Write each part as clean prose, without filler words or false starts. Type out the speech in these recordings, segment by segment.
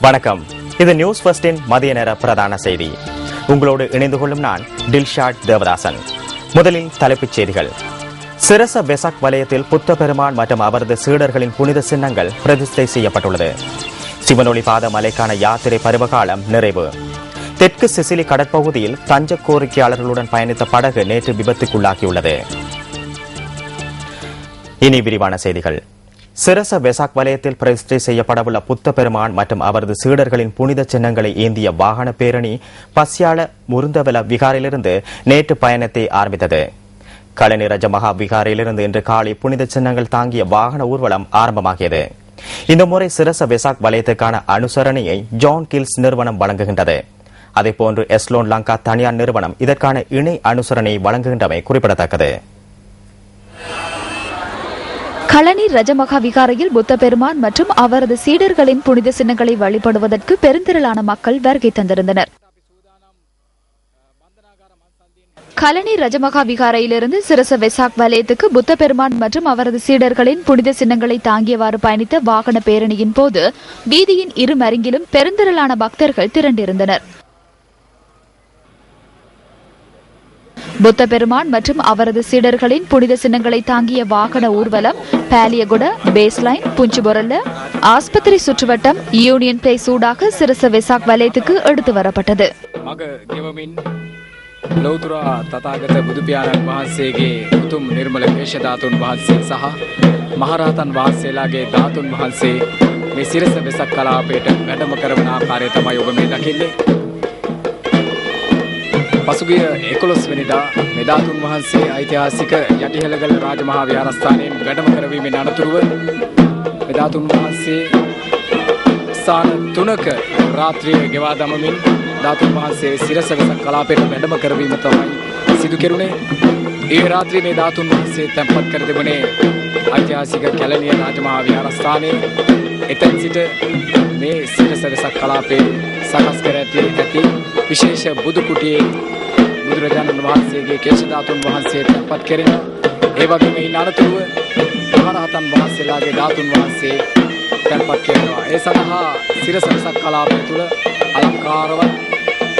வணக்கம். இது நியூஸ் ஃபர்ஸ்டின் மதிய நேர பிரதான செய்தி. உங்களோடு இணைந்து கொள்ளும் நான் டில்ஷாட் தேவதாசன். முதலில் தலைப்புச் செய்திகள். சிரச வெசாக் வலயத்தில் புத்த பெருமான் மற்றும் அவரது சீடர்களின் புனித சின்னங்கள் பிரதிஷ்டை செய்யப்பட்டுள்ளது. சிவனொளி பாத மலைக்கான யாத்திரை பருவகாலம் நிறைவு. தெற்கு சிசிலி கடற்பகுதியில் தஞ்ச கோரிக்கையாளர்களுடன் பயணித்த படகு நேற்று விபத்துக்குள்ளாகியுள்ளது. இனி விரிவான செய்திகள். சிரச வெசாக் வலயத்தில் பிரதிஷ்டை செய்யப்படவுள்ள புத்த பெருமான் மற்றும் அவரது சீடர்களின் புனித சின்னங்களை ஏந்திய வாகன பேரணி பஸ்யால முருந்தவல விகாரிலிருந்து நேற்று பயணத்தை ஆரம்பித்தது. கழனி ரஜமகா விகாரிலிருந்து இன்று காலை புனித சின்னங்கள் தாங்கிய வாகன ஊர்வலம் ஆரம்பமாகியது. இந்த முறை சிரச வெசாக் வலயத்துக்கான அனுசரணையை ஜான் கில்ஸ் நிறுவனம் வழங்குகின்றது. அதேபோன்று எஸ்லோன் லங்கா தனியார் நிறுவனம் இதற்கான இணை அனுசரணையை வழங்குகின்றமை குறிப்பிடத்தக்கது. கழனி ரஜமகா விகாரையில் புத்த பெருமான் மற்றும் அவரது சீடர்களின் புனித சின்னங்களை வழிபடுவதற்கு பெருந்திரளான மக்கள் வருகை தந்திருந்தனர். கழனி ரஜமகா விகாரையிலிருந்து சிரச வெசாக் வலயத்துக்கு புத்த பெருமான் மற்றும் அவரது சீடர்களின் புனித சின்னங்களை தாங்கியவாறு பயணித்த வாகன பேரணியின் போது வீதியின் இரு மருங்கிலும் பெருந்திரளான பக்தர்கள் திரண்டிருந்தனர். புத்த பெருமான் மற்றும் அவரது சீடர்களின் புனித சின்னங்களை தாங்கிய வாகன ஊர்வலம் பாலியகுட, பேஸ்லைன், புஞ்சுபொரல்ல, ஆஸ்பத்திரி சுற்றுவட்டம், யூனியன் பிளேஸ் ஊடாக சிரச வெசாக் வலயத்துக்கு எடுத்து வரப்பட்டது. ලෞතුරා තථාගත බුදු පියාණන් වහන්සේගේ උතුම් නිර්මල වේශ ධාතුන් වහන්සේ සහ මහරහතන් වහන්සේලාගේ ධාතුන් වහන්සේ මේ සිරස වෙසක් කලාපයට වැඩම කරවන ආකාරය තමයි ඔබ මේ දකින්නේ. පසුගිය 11 වෙනිදා මේ ධාතුන් වහන්සේ ඓතිහාසික යටිහෙළගල රාජමහා විහාරස්ථානයෙන් වැඩම කරවීමෙන් අනතුරුව මේ ධාතුන් වහන්සේ ස්ථාන 3ක රාත්‍රියේ ගෙවා දමමින් ධාතුන් වහන්සේ සිරස වෙසක් කලාපයට වැඩම කරවීම තමයි සිදු කෙරුණේ. ඒ රාත්‍රියේ මේ ධාතුන් වහන්සේ තැන්පත් කර තිබුණේ ඓතිහාසික කැලණිය රාජමහා විහාරස්ථානයේ. එතෙන් සිට මේ සිරස වෙසක් කලාපයේ සකස් කර ඇති විශේෂ බුදු කුටියේ බුදුරජාණන් වහන්සේගේ කේශ ධාතුන් වහන්සේ තැන්පත් කෙරෙන ඒ වගේම මේ අනතුරුව මහරහතන් වහන්සේලාගේ ධාතුන් වහන්සේ තැන්පත් කරනවා. ඒ සඳහා සිරස වෙසක් කලාපය තුළ අලංකාරවත්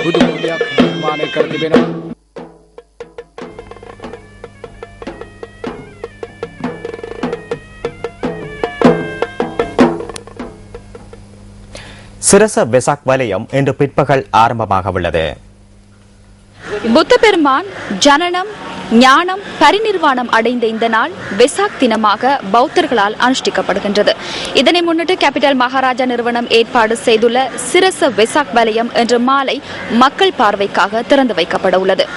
බුදු කුටියක් නිර්මාණය කර තිබෙනවා. சிரச வெசாக் வலயம் இன்று பிற்பகல் ஆரம்பமாக உள்ளது. புத்த பெருமான் ஜனனம், ஞானம், பரிநிர்வாணம் அடைந்த இந்த நாள் வெசாக் தினமாக பௌத்தர்களால் அனுஷ்டிக்கப்படுகின்றது. இதனை முன்னிட்டு கேபிட்டல் மகாராஜா நிறுவனம் ஏற்பாடு செய்துள்ள சிரச வெசாக் வலயம் இன்று மாலை மக்கள் பார்வைக்காக திறந்து வைக்கப்பட உள்ளது.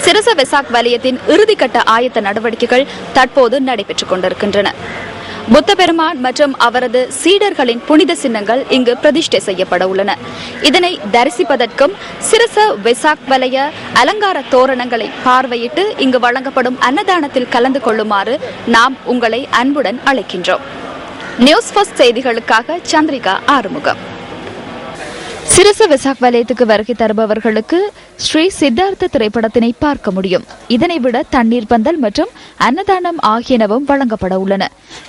சிரச வெசாக் வலயத்தின் இறுதிக்கட்ட ஆயத்த நடவடிக்கைகள் தற்போது நடைபெற்றுக் கொண்டிருக்கின்றன. புத்த பெருமான் மற்றும் அவரது சீடர்களின் புனித சின்னங்கள் இங்கு பிரதிஷ்டை செய்யப்பட உள்ளன. இதனை தரிசிப்பதற்கும் சிரச வெசாக் வலய அலங்கார தோரணங்களை பார்வையிட்டு இங்கு வழங்கப்படும் அன்னதானத்தில் கலந்து கொள்ளுமாறு நாம் உங்களை அன்புடன் அழைக்கின்றோம். நியூஸ் ஃபர்ஸ்ட் செய்திகளுக்காக சந்திரிகா ஆறுமுகம். சிரச வெசாக் வலயத்துக்கு வருகை தருபவர்களுக்கு ஸ்ரீ சித்தார்த்த திரைப்படத்தினை பார்க்க முடியும். இதனை விட தண்ணீர் பந்தல் மற்றும் அன்னதானம் ஆகியனவும் வழங்கப்பட உள்ளன.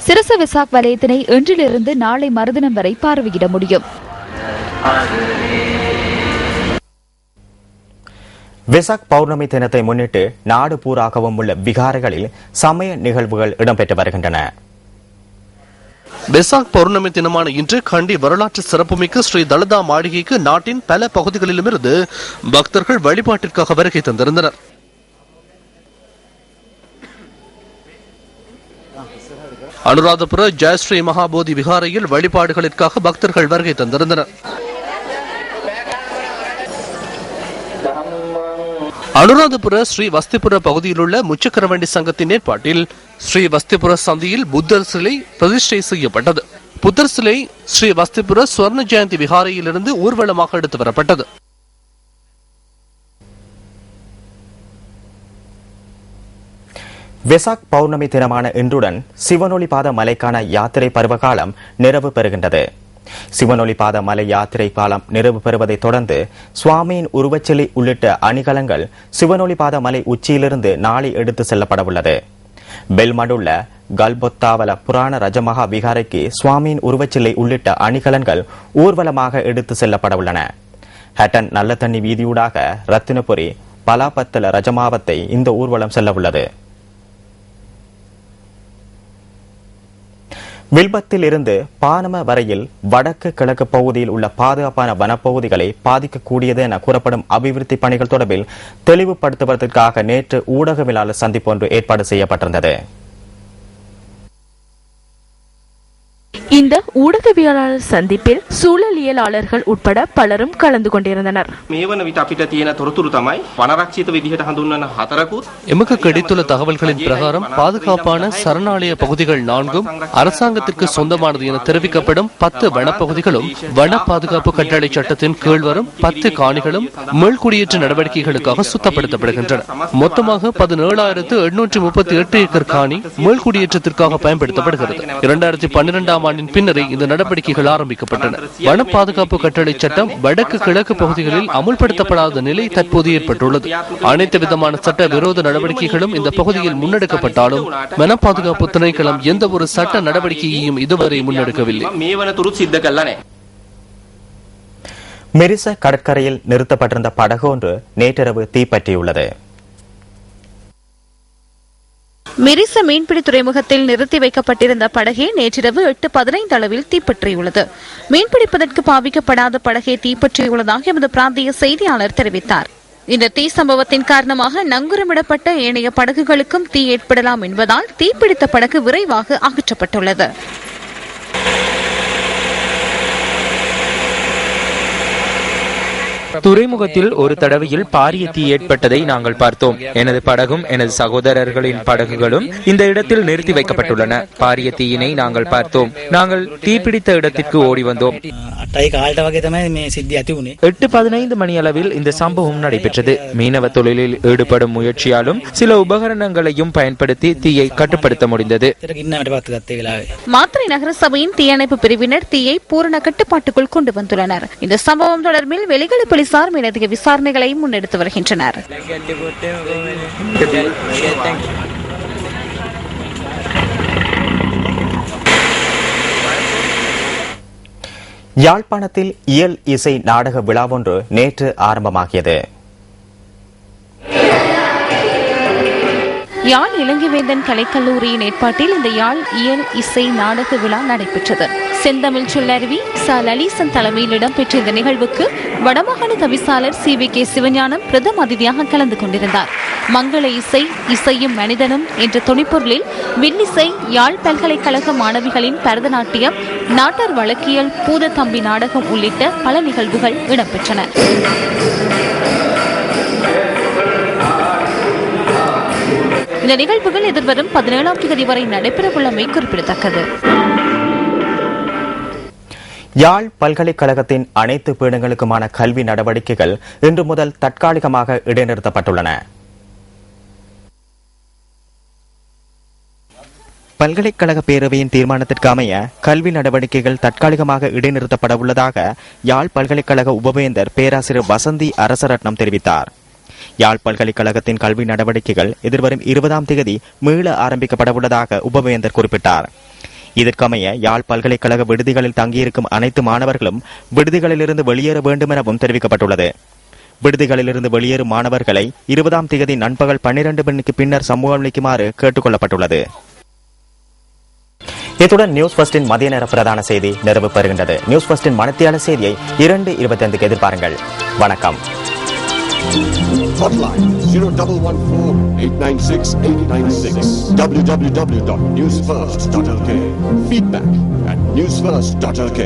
சிரச வெசாக் வலயத்தினை இன்றிலிருந்து நாளை மறுதினம் வரை பார்வையிட முடியும். வெசாக் பௌர்ணமி தினத்தை முன்னிட்டு நாடு பூராகவும் உள்ள விகாரைகளில் சமய நிகழ்வுகள் இடம்பெற்று வருகின்றன. வெசாக் பௌர்ணமி தினமான இன்று கண்டி வரலாற்று சிறப்புமிக்க ஸ்ரீ தலதா மாளிகைக்கு நாட்டின் பல பகுதிகளிலுமிருந்து பக்தர்கள் வழிபாட்டிற்காக வருகை தந்திருந்தனர். அனுராதபுர ஜெயஸ்ரீ மகாபோதி விகாரையில் வழிபாடுகளிற்காக பக்தர்கள் வருகை தந்திருந்தனர். அனுராதபுர ஸ்ரீ வஸ்திபுர பகுதியில் உள்ள முச்சக்கரவண்டி சங்கத்தின் ஏற்பாட்டில் ஸ்ரீ வஸ்திபுர சந்தியில் புத்தர் சிலை பிரதிஷ்டை செய்யப்பட்டது. புத்தர் சிலை ஸ்ரீ வஸ்திபுர சுவர்ண ஜெயந்தி விகாரையிலிருந்து ஊர்வலமாக எடுத்து வரப்பட்டது. வெசாக் பௌர்ணமி தினமான இன்றுடன் சிவனொளி பாத மலைக்கான யாத்திரை பருவகாலம் நிறைவு பெறுகின்றது. சிவனொளி பாத மலை யாத்திரை காலம் நிறைவு பெறுவதை தொடர்ந்து சுவாமியின் உருவச்சிலை உள்ளிட்ட அணிகலன்கள் சிவனொளி பாத மலை உச்சியிலிருந்து நாளை எடுத்து செல்லப்பட உள்ளது. பெல்மடுள்ள கல்பொத்தாவல புராண ரஜமகா விகாரைக்கு சுவாமியின் உருவச்சிலை உள்ளிட்ட அணிகலன்கள் ஊர்வலமாக எடுத்து செல்லப்படவுள்ளன. ஹட்டன் நல்ல தண்ணி வீதியூடாக ரத்தினபுரி பலாபத்தல ரஜமாவத்தை இந்த ஊர்வலம் செல்லவுள்ளது. வில்பத்தில் இருந்து பானம வரையில் வடக்கு கிழக்கு பகுதியில் உள்ள பாதுகாப்பான வனப்பகுதிகளை பாதிக்கக்கூடியது என கூறப்படும் அபிவிருத்தி பணிகள் தொடர்பில் தெளிவுபடுத்துவதற்காக நேற்று ஊடகவியலாளர் சந்திப்பு ஒன்று ஏற்பாடு செய்யப்பட்டிருந்தது. இந்த ஊடகவியலாளர் சந்திப்பில் சூழலியலாளர்கள் உட்பட பலரும் கலந்து கொண்டிருந்தனர். எமக்கு கிடைத்துள்ள தகவல்களின் பிரகாரம் பாதுகாப்பான சரணாலய பகுதிகள் 4 அரசாங்கத்திற்கு சொந்தமானது என தெரிவிக்கப்படும் 10 வனப்பகுதிகளும் வன பாதுகாப்பு கட்டளை சட்டத்தின் கீழ் வரும் 10 காணிகளும் மீள்குடியேற்ற நடவடிக்கைகளுக்காக சுத்தப்படுத்தப்படுகின்றன. மொத்தமாக 17,838 ஏக்கர் காணி மீள்குடியேற்றத்திற்காக பயன்படுத்தப்படுகிறது. 2012ஆம் ஆண்டின் பின்னரே இந்த நடவடிக்கைகள் ஆரம்பிக்கப்பட்டன. வன பாதுகாப்பு கட்டளை சட்டம் வடக்கு கிழக்கு பகுதிகளில் அமுல்படுத்தப்படாத நிலை தற்போது ஏற்பட்டுள்ளது. அனைத்து விதமான சட்ட விரோத நடவடிக்கைகளும் இந்த பகுதியில் முன்னெடுக்கப்பட்டாலும் வன பாதுகாப்பு திணைக்களம் எந்த ஒரு சட்ட நடவடிக்கையையும் இதுவரை முன்னெடுக்கவில்லை. மெரிச கடற்கரையில் நிறுத்தப்பட்டிருந்த படகு ஒன்று நேற்றிரவு தீப்பற்றியுள்ளது. மெரிச மீன்பிடி துறைமுகத்தில் நிறுத்தி வைக்கப்பட்டிருந்த படகே நேற்றிரவு 8:15 அளவில் தீப்பற்றியுள்ளது. மீன்பிடிப்பதற்கு பாவிக்கப்படாத படகே தீப்பற்றியுள்ளதாக எமது பிராந்திய செய்தியாளர் தெரிவித்தார். இந்த தீ சம்பவத்தின் காரணமாக நங்கூரமிடப்பட்ட ஏனைய படகுகளுக்கும் தீ ஏற்படலாம் என்பதால் தீப்பிடித்த படகு விரைவாக அகற்றப்பட்டுள்ளது. துறைமுகத்தில் ஒரு தடவையில் பாரிய தீ ஏற்பட்டதை நாங்கள் பார்த்தோம். எனது படகும் எனது சகோதரர்களின் படகுகளும் இந்த இடத்தில் நிறுத்தி வைக்கப்பட்டுள்ளன. பாரிய தீயினை நாங்கள் பார்த்தோம். நாங்கள் தீப்பிடித்த இடத்திற்கு ஓடி வந்தோம். 8:15 மணி அளவில் இந்த சம்பவம் நடைபெற்றது. மீனவ தொழிலில் ஈடுபடும் முயற்சியாலும் சில உபகரணங்களையும் பயன்படுத்தி தீயை கட்டுப்படுத்த முடிந்தது. மாத்தறை நகர சபையின் தீயணைப்பு பிரிவினர் தீயை பூரண கட்டுப்பாட்டுக்குள் கொண்டு வந்துள்ளனர். இந்த சம்பவம் தொடர்பில் வெளிகள போலீசார் மேலதிக விசாரணைகளை முன்னெடுத்து வருகின்றனர். யாழ்ப்பாணத்தில் இயல் இசை நாடக விழா ஒன்று நேற்று ஆரம்பமாகியது. யாழ் இலங்கைவேந்தன் கலைக்கல்லூரியின் ஏற்பாட்டில் இந்த யாழ் இயல் இசை நாடக விழா நடைபெற்றது. செந்தமிழ் சொல்லருவி ச லலிசன் தலைமையில் இடம்பெற்ற இந்த நிகழ்வுக்கு வடமாகாண தவிசாளர் CVK சிவஞானம் பிரதம அதிதியாக கலந்து கொண்டிருந்தார். மங்கள இசை இசையும் மனிதனும் என்ற துணைப்பொருளில் வில்லிசை, யாழ் பல்கலைக்கழக மாணவிகளின் பரதநாட்டியம், நாட்டார் வழக்கியல், பூதத்தம்பி நாடகம் உள்ளிட்ட பல நிகழ்வுகள் இடம்பெற்றன. இந்த நிகழ்வுகள் எதிர்வரும் 17ஆம் தேதி வரை நடைபெறவுள்ளமை குறிப்பிடத்தக்கது. யாழ் பல்கலைக்கழகத்தின் அனைத்து பீடங்களுக்குமான கல்வி நடவடிக்கைகள் இன்று முதல் தற்காலிகமாக இடைநிறுத்தப்பட்டுள்ளன. பல்கலைக்கழக பேரவையின் தீர்மானத்திற்கு அமைய கல்வி நடவடிக்கைகள் தற்காலிகமாக இடைநிறுத்தப்பட உள்ளதாக யாழ் பல்கலைக்கழக உபவேந்தர் பேராசிரியர் வசந்தி அரசரட்னம் தெரிவித்தார். யாழ் பல்கலைக்கழகத்தின் கல்வி நடவடிக்கைகள் எதிர்வரும் 20ஆம் தேதி மீள ஆரம்பிக்கப்பட உள்ளதாக உபவேந்தர் குறிப்பிட்டார். இதற்கமைய யாழ் பல்கலைக்கழக விடுதிகளில் தங்கியிருக்கும் அனைத்து மாணவர்களும் விடுதிகளிலிருந்து வெளியேற வேண்டும் எனவும் தெரிவிக்கப்பட்டுள்ளது. விடுதிகளிலிருந்து வெளியேறும் மாணவர்களை 20ஆம் தேதி நண்பகல் 12 மணிக்கு பின்னர் சமூகம் அளிக்குமாறு கேட்டுக் கொள்ளப்பட்டுள்ளது. இத்துடன் நியூஸ் ஃபர்ஸ்டின் மதிய நேர பிரதான செய்தி நிறைவு பெறுகின்றது. நியூஸ் ஃபர்ஸ்டின் மணித்தியால செய்தியை 2:25 எதிர்பாருங்கள். வணக்கம். Hotline 0114-896-896 www.newsfirst.lk. Feedback at newsfirst.lk.